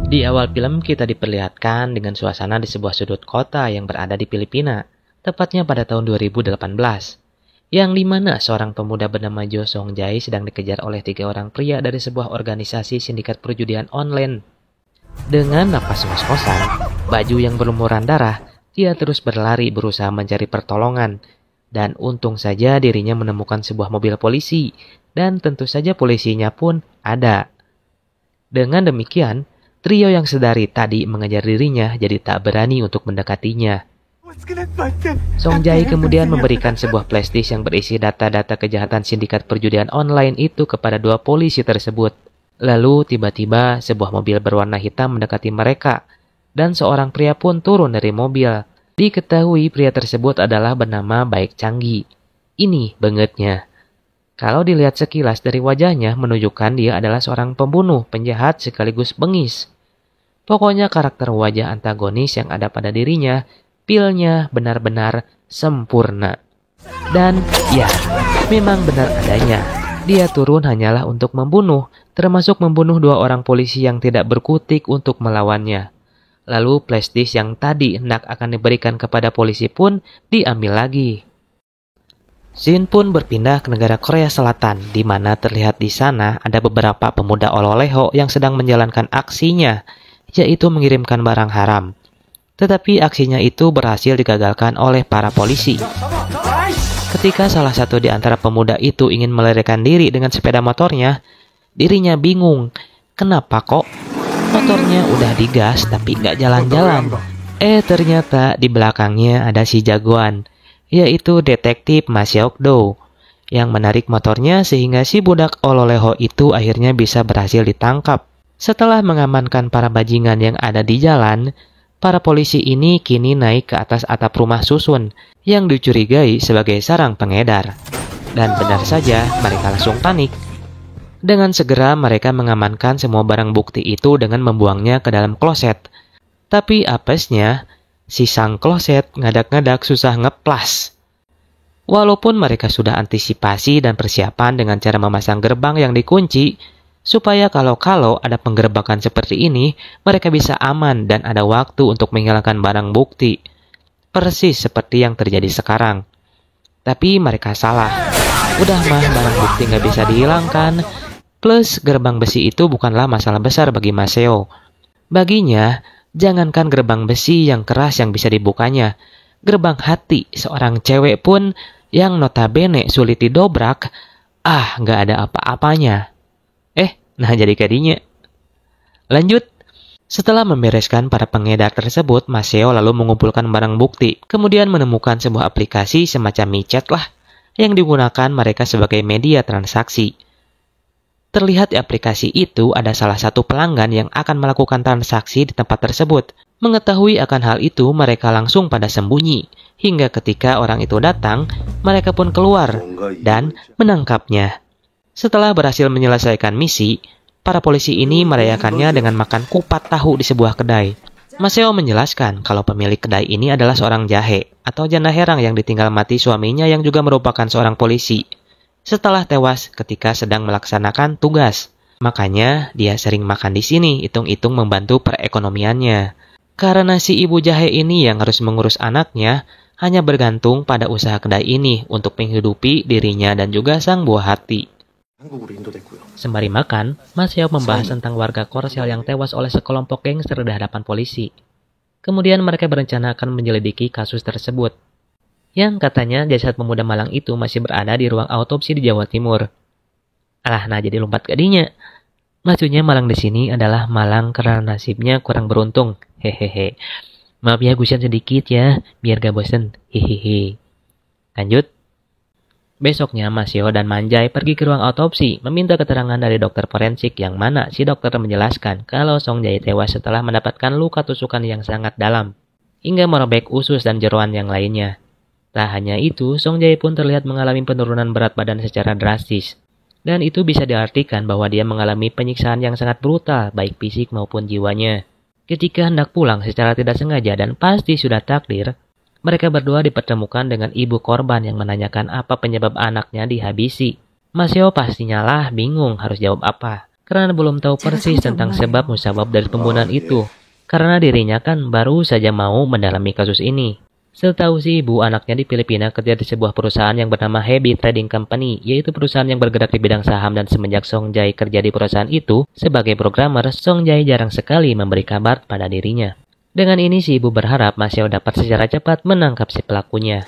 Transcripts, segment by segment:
Di awal film kita diperlihatkan dengan suasana di sebuah sudut kota yang berada di Filipina, tepatnya pada tahun 2018, yang dimana seorang pemuda bernama Jo Song Jae sedang dikejar oleh 3 orang pria dari sebuah organisasi sindikat perjudian online. Dengan napas ngos-ngosan, baju yang berlumuran darah, dia terus berlari berusaha mencari pertolongan, dan untung saja dirinya menemukan sebuah mobil polisi, dan tentu saja polisinya pun ada. Dengan demikian, trio yang sedari tadi mengejar dirinya jadi tak berani untuk mendekatinya. Song Jae kemudian memberikan sebuah flash disk yang berisi data-data kejahatan sindikat perjudian online itu kepada 2 polisi tersebut. Lalu tiba-tiba sebuah mobil berwarna hitam mendekati mereka, dan seorang pria pun turun dari mobil. Diketahui pria tersebut adalah bernama Baek Changgi. Ini bangetnya. Kalau dilihat sekilas dari wajahnya menunjukkan dia adalah seorang pembunuh, penjahat sekaligus bengis. Pokoknya karakter wajah antagonis yang ada pada dirinya, pilnya benar-benar sempurna. Dan ya, memang benar adanya. Dia turun hanyalah untuk membunuh, termasuk membunuh 2 orang polisi yang tidak berkutik untuk melawannya. Lalu flash disk yang tadi hendak akan diberikan kepada polisi pun diambil lagi. Scene pun berpindah ke negara Korea Selatan, di mana terlihat di sana ada beberapa pemuda Ololeho yang sedang menjalankan aksinya, yaitu mengirimkan barang haram. Tetapi aksinya itu berhasil digagalkan oleh para polisi. Ketika salah satu di antara pemuda itu ingin melarikan diri dengan sepeda motornya, dirinya bingung. Kenapa kok motornya udah digas tapi nggak jalan-jalan? Ternyata di belakangnya ada si jagoan, yaitu detektif Ma Seok-do, yang menarik motornya sehingga si budak Ololeho itu akhirnya bisa berhasil ditangkap. Setelah mengamankan para bajingan yang ada di jalan, para polisi ini kini naik ke atas atap rumah susun yang dicurigai sebagai sarang pengedar. Dan benar saja, mereka langsung panik. Dengan segera mereka mengamankan semua barang bukti itu dengan membuangnya ke dalam kloset. Tapi apesnya, si sang kloset ngadak-ngadak susah ngeplas. Walaupun mereka sudah antisipasi dan persiapan dengan cara memasang gerbang yang dikunci, supaya kalau ada penggerbakan seperti ini, mereka bisa aman dan ada waktu untuk menghilangkan barang bukti. Persis seperti yang terjadi sekarang. Tapi mereka salah. Udah mah barang bukti nggak bisa dihilangkan. Plus gerbang besi itu bukanlah masalah besar bagi Maseo. Baginya, jangankan gerbang besi yang keras yang bisa dibukanya, gerbang hati seorang cewek pun yang notabene sulit didobrak, nggak ada apa-apanya. Nah jadi kadinya. Lanjut. Setelah membereskan para pengedar tersebut, Maseo lalu mengumpulkan barang bukti, kemudian menemukan sebuah aplikasi semacam micet lah, yang digunakan mereka sebagai media transaksi. Terlihat di aplikasi itu ada salah satu pelanggan yang akan melakukan transaksi di tempat tersebut. Mengetahui akan hal itu, mereka langsung pada sembunyi. Hingga ketika orang itu datang, mereka pun keluar dan menangkapnya. Setelah berhasil menyelesaikan misi, para polisi ini merayakannya dengan makan kupat tahu di sebuah kedai. Maseo menjelaskan kalau pemilik kedai ini adalah seorang jahe atau janda herang yang ditinggal mati suaminya yang juga merupakan seorang polisi. Setelah tewas ketika sedang melaksanakan tugas. Makanya dia sering makan di sini, hitung-hitung membantu perekonomiannya. Karena si ibu jahe ini yang harus mengurus anaknya, hanya bergantung pada usaha kedai ini untuk menghidupi dirinya dan juga sang buah hati. Sembari makan, Maseo membahas tentang warga Korsel yang tewas oleh sekelompok gangster di hadapan polisi. Kemudian mereka berencana akan menyelidiki kasus tersebut. Yang katanya jasad pemuda malang itu masih berada di ruang autopsi di Jawa Timur. Jadi lompat ke dinya. Maksudnya malang di sini adalah malang karena nasibnya kurang beruntung. Hehehe. Maaf ya gusian sedikit ya, biar gak bosen. Hehehe. Lanjut. Besoknya Maseo dan Manjai pergi ke ruang autopsi meminta keterangan dari dokter forensik yang mana si dokter menjelaskan kalau Song Jae tewas setelah mendapatkan luka tusukan yang sangat dalam hingga merobek usus dan jeroan yang lainnya. Tak hanya itu, Song Jae pun terlihat mengalami penurunan berat badan secara drastis. Dan itu bisa diartikan bahwa dia mengalami penyiksaan yang sangat brutal, baik fisik maupun jiwanya. Ketika hendak pulang secara tidak sengaja dan pasti sudah takdir, mereka berdua dipertemukan dengan ibu korban yang menanyakan apa penyebab anaknya dihabisi. Maseo pastinya lah bingung harus jawab apa. karena belum tahu persis tentang sebab musabab dari pembunuhan itu, karena dirinya kan baru saja mau mendalami kasus ini. Setahu si ibu, anaknya di Filipina kerja di sebuah perusahaan yang bernama Heavy Trading Company, yaitu perusahaan yang bergerak di bidang saham, dan semenjak Song Jae kerja di perusahaan itu sebagai programmer, Song Jae jarang sekali memberi kabar pada dirinya. Dengan ini si ibu berharap Maseo dapat secara cepat menangkap si pelakunya.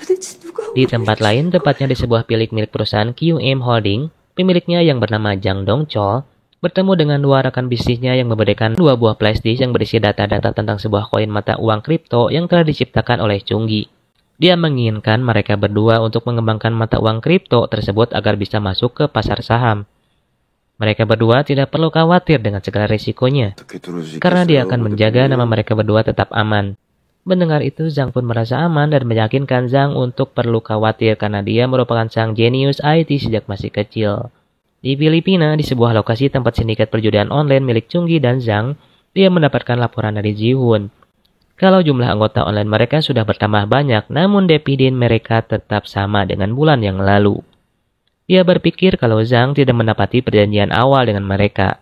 Di tempat lain, tepatnya di sebuah bilik milik perusahaan QM Holding, pemiliknya yang bernama Jang Dong Chol bertemu dengan dua rekan bisnisnya yang memberikan dua buah flash disk yang berisi data-data tentang sebuah koin mata uang kripto yang telah diciptakan oleh Chung Gi. Dia menginginkan mereka berdua untuk mengembangkan mata uang kripto tersebut agar bisa masuk ke pasar saham. Mereka berdua tidak perlu khawatir dengan segala risikonya, karena dia akan menjaga nama mereka berdua tetap aman. Mendengar itu, Zhang pun merasa aman dan meyakinkan Zhang untuk perlu khawatir karena dia merupakan sang jenius IT sejak masih kecil. Di Filipina, di sebuah lokasi tempat sindikat perjudian online milik Chung Gi dan Zhang, dia mendapatkan laporan dari Ji Hoon. Kalau jumlah anggota online mereka sudah bertambah banyak, namun dividen mereka tetap sama dengan bulan yang lalu. Dia berpikir kalau Zhang tidak mendapati perjanjian awal dengan mereka.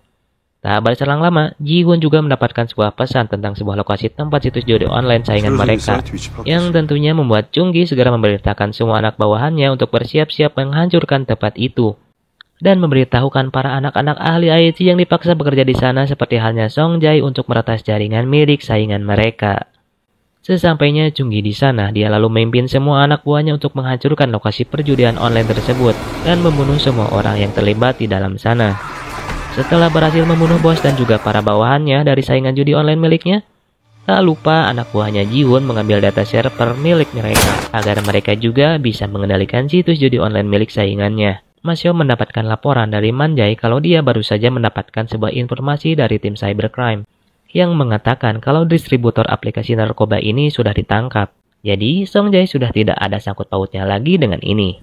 Tak berselang lama, Ji Hoon juga mendapatkan sebuah pesan tentang sebuah lokasi tempat situs judi online saingan mereka, yang tentunya membuat Chung Gi segera memberitakan semua anak bawahannya untuk bersiap-siap menghancurkan tempat itu, dan memberitahukan para anak-anak ahli IT yang dipaksa bekerja di sana seperti halnya Song Jae untuk meretas jaringan milik saingan mereka. Sesampainya Chung Gi di sana, dia lalu memimpin semua anak buahnya untuk menghancurkan lokasi perjudian online tersebut dan membunuh semua orang yang terlibat di dalam sana. Setelah berhasil membunuh bos dan juga para bawahannya dari saingan judi online miliknya, tak lupa anak buahnya Ji Hoon mengambil data server milik mereka agar mereka juga bisa mengendalikan situs judi online milik saingannya. Maseo mendapatkan laporan dari Man Jae kalau dia baru saja mendapatkan sebuah informasi dari tim cybercrime yang mengatakan kalau distributor aplikasi narkoba ini sudah ditangkap. Jadi, Song Jae sudah tidak ada sangkut pautnya lagi dengan ini.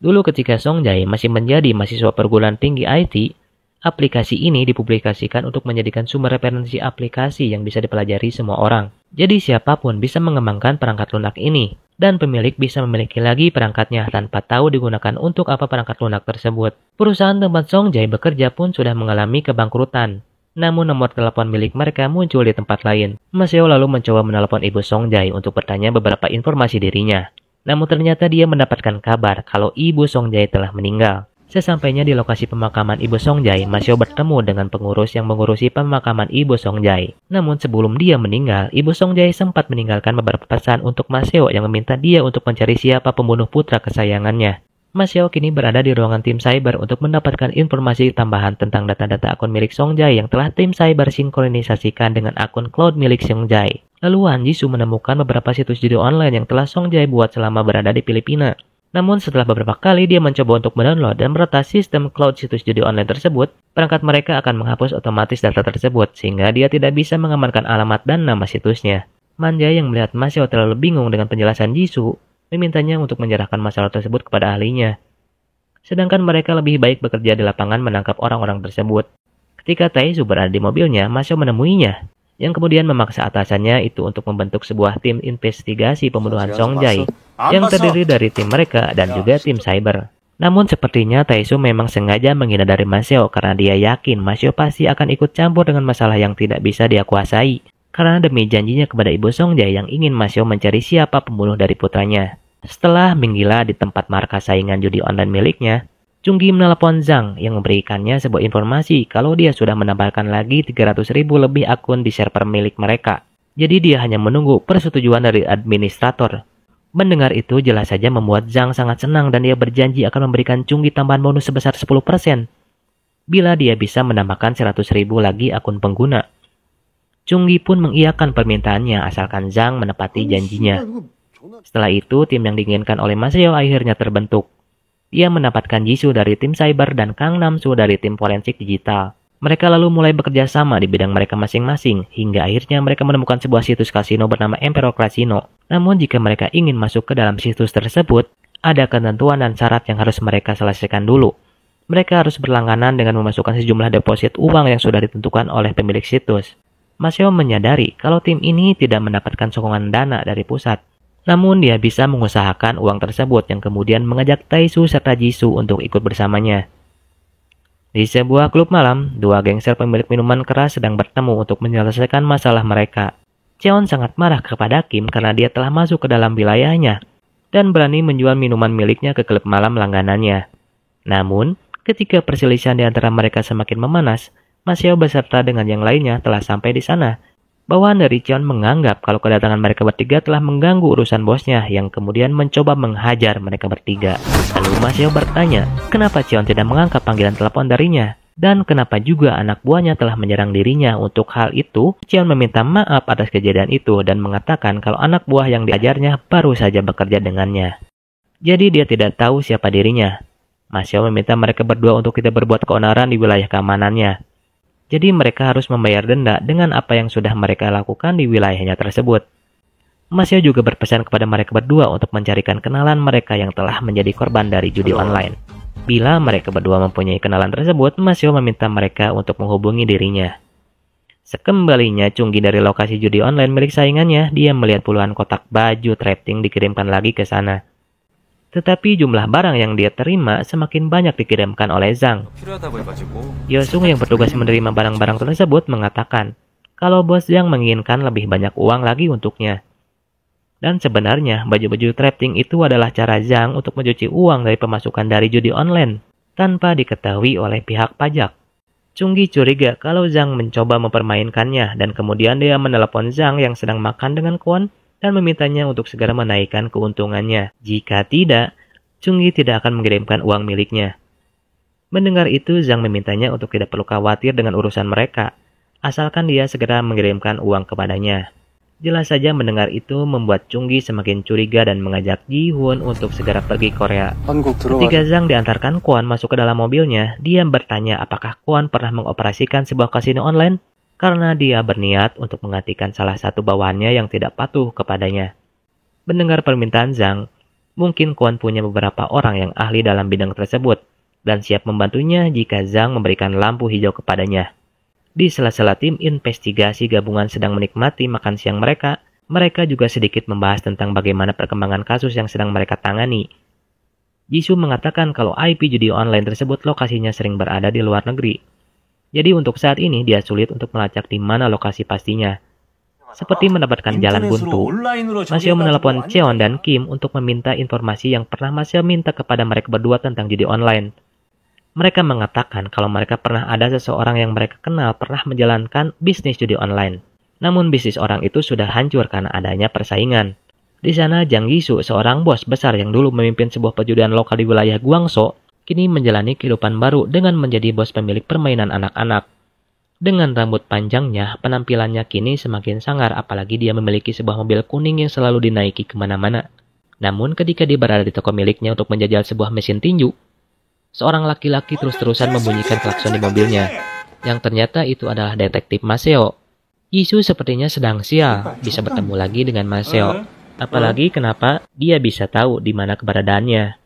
Dulu ketika Song Jae masih menjadi mahasiswa perguruan tinggi IT, aplikasi ini dipublikasikan untuk menjadikan sumber referensi aplikasi yang bisa dipelajari semua orang. Jadi siapapun bisa mengembangkan perangkat lunak ini, dan pemilik bisa memiliki lagi perangkatnya tanpa tahu digunakan untuk apa perangkat lunak tersebut. Perusahaan tempat Song Jae bekerja pun sudah mengalami kebangkrutan. Namun nomor telepon milik mereka muncul di tempat lain. Maseo lalu mencoba menelepon ibu Song Jae untuk bertanya beberapa informasi dirinya. Namun ternyata dia mendapatkan kabar kalau ibu Song Jae telah meninggal. Sesampainya di lokasi pemakaman ibu Song Jae, Maseo bertemu dengan pengurus yang mengurusi pemakaman ibu Song Jae. Namun sebelum dia meninggal, ibu Song Jae sempat meninggalkan beberapa pesan untuk Maseo yang meminta dia untuk mencari siapa pembunuh putra kesayangannya. Maseo kini berada di ruangan tim cyber untuk mendapatkan informasi tambahan tentang data-data akun milik Song Jae yang telah tim cyber sinkronisasikan dengan akun cloud milik Song Jae. Lalu Han Jisoo menemukan beberapa situs judi online yang telah Song Jae buat selama berada di Filipina. Namun setelah beberapa kali dia mencoba untuk mendownload dan meretas sistem cloud situs judi online tersebut, perangkat mereka akan menghapus otomatis data tersebut sehingga dia tidak bisa mengamankan alamat dan nama situsnya. Man Jae yang melihat Maseo terlalu bingung dengan penjelasan Jisoo, memintanya untuk menyerahkan masalah tersebut kepada ahlinya. Sedangkan mereka lebih baik bekerja di lapangan menangkap orang-orang tersebut. Ketika Tae-soo berada di mobilnya, Maseo menemuinya, yang kemudian memaksa atasannya itu untuk membentuk sebuah tim investigasi pembunuhan Song Jae, yang terdiri dari tim mereka dan juga tim cyber. Namun sepertinya Tae-soo memang sengaja menghindar dari Maseo karena dia yakin Maseo pasti akan ikut campur dengan masalah yang tidak bisa dia kuasai. Karena demi janjinya kepada ibu Song Jae yang ingin Maseo mencari siapa pembunuh dari putranya. Setelah menggila di tempat markas saingan judi online miliknya, Chung Gi menelepon Zhang yang memberikannya sebuah informasi kalau dia sudah menambahkan lagi 300.000 lebih akun di server milik mereka. Jadi dia hanya menunggu persetujuan dari administrator. Mendengar itu jelas saja membuat Zhang sangat senang dan dia berjanji akan memberikan Chung Gi tambahan bonus sebesar 10% bila dia bisa menambahkan 100.000 lagi akun pengguna. Chung Gi pun mengiyakan permintaannya asalkan Zhang menepati janjinya. Setelah itu, tim yang diinginkan oleh Maseo akhirnya terbentuk. Dia mendapatkan Jisoo dari tim cyber dan Kang Nam-soo dari tim forensik digital. Mereka lalu mulai bekerja sama di bidang mereka masing-masing, hingga akhirnya mereka menemukan sebuah situs kasino bernama Emperor Casino. Namun jika mereka ingin masuk ke dalam situs tersebut, ada ketentuan dan syarat yang harus mereka selesaikan dulu. Mereka harus berlangganan dengan memasukkan sejumlah deposit uang yang sudah ditentukan oleh pemilik situs. Maseo menyadari kalau tim ini tidak mendapatkan sokongan dana dari pusat. Namun dia bisa mengusahakan uang tersebut yang kemudian mengajak Tae-soo serta Jisoo untuk ikut bersamanya. Di sebuah klub malam, dua gangster pemilik minuman keras sedang bertemu untuk menyelesaikan masalah mereka. Cheon sangat marah kepada Kim karena dia telah masuk ke dalam wilayahnya dan berani menjual minuman miliknya ke klub malam langganannya. Namun, ketika perselisihan di antara mereka semakin memanas, Maseo beserta dengan yang lainnya telah sampai di sana. Bawahan dari Cheon menganggap kalau kedatangan mereka bertiga telah mengganggu urusan bosnya yang kemudian mencoba menghajar mereka bertiga. Lalu Maseo bertanya, kenapa Cheon tidak mengangkat panggilan telepon darinya? Dan kenapa juga anak buahnya telah menyerang dirinya. Untuk hal itu, Cheon meminta maaf atas kejadian itu dan mengatakan kalau anak buah yang diajarnya baru saja bekerja dengannya. Jadi dia tidak tahu siapa dirinya. Maseo meminta mereka berdua untuk tidak berbuat keonaran di wilayah keamanannya. Jadi mereka harus membayar denda dengan apa yang sudah mereka lakukan di wilayahnya tersebut. Maseo juga berpesan kepada mereka berdua untuk mencarikan kenalan mereka yang telah menjadi korban dari judi online. Bila mereka berdua mempunyai kenalan tersebut, Maseo meminta mereka untuk menghubungi dirinya. Sekembalinya Chunggi dari lokasi judi online milik saingannya, dia melihat puluhan kotak baju thrifting dikirimkan lagi ke sana. Tetapi jumlah barang yang dia terima semakin banyak dikirimkan oleh Zhang. Yosung yang bertugas menerima barang-barang tersebut mengatakan kalau bos Zhang menginginkan lebih banyak uang lagi untuknya. Dan sebenarnya baju-baju thrifting itu adalah cara Zhang untuk mencuci uang dari pemasukan dari judi online tanpa diketahui oleh pihak pajak. Chunggi curiga kalau Zhang mencoba mempermainkannya dan kemudian dia menelepon Zhang yang sedang makan dengan Kwon dan memintanya untuk segera menaikkan keuntungannya. Jika tidak, Chunggi tidak akan mengirimkan uang miliknya. Mendengar itu, Zhang memintanya untuk tidak perlu khawatir dengan urusan mereka, asalkan dia segera mengirimkan uang kepadanya. Jelas saja mendengar itu membuat Chunggi semakin curiga dan mengajak Ji-hoon untuk segera pergi Korea. Ketika Zhang diantarkan Kwon masuk ke dalam mobilnya, dia bertanya apakah Kwon pernah mengoperasikan sebuah kasino online karena dia berniat untuk menggantikan salah satu bawahannya yang tidak patuh kepadanya. Mendengar permintaan Zhang, mungkin Kwon punya beberapa orang yang ahli dalam bidang tersebut dan siap membantunya jika Zhang memberikan lampu hijau kepadanya. Di sela-sela tim investigasi gabungan sedang menikmati makan siang mereka juga sedikit membahas tentang bagaimana perkembangan kasus yang sedang mereka tangani. Jisoo mengatakan kalau IP judi online tersebut lokasinya sering berada di luar negeri. Jadi untuk saat ini dia sulit untuk melacak di mana lokasi pastinya. Seperti mendapatkan jalan buntu, Maseo menelepon Cheon dan Kim untuk meminta informasi yang pernah Maseo minta kepada mereka berdua tentang judi online. Mereka mengatakan kalau mereka pernah ada seseorang yang mereka kenal pernah menjalankan bisnis judi online. Namun bisnis orang itu sudah hancur karena adanya persaingan. Di sana Jang Yisu, seorang bos besar yang dulu memimpin sebuah perjudian lokal di wilayah Guangzhou, kini menjalani kehidupan baru dengan menjadi bos pemilik permainan anak-anak. Dengan rambut panjangnya, penampilannya kini semakin sangar apalagi dia memiliki sebuah mobil kuning yang selalu dinaiki kemana-mana. Namun ketika dia berada di toko miliknya untuk menjajal sebuah mesin tinju, seorang laki-laki terus-terusan membunyikan klakson di mobilnya, yang ternyata itu adalah detektif Maseo. Yisu sepertinya sedang sial bisa bertemu lagi dengan Maseo. Apalagi kenapa dia bisa tahu di mana keberadaannya.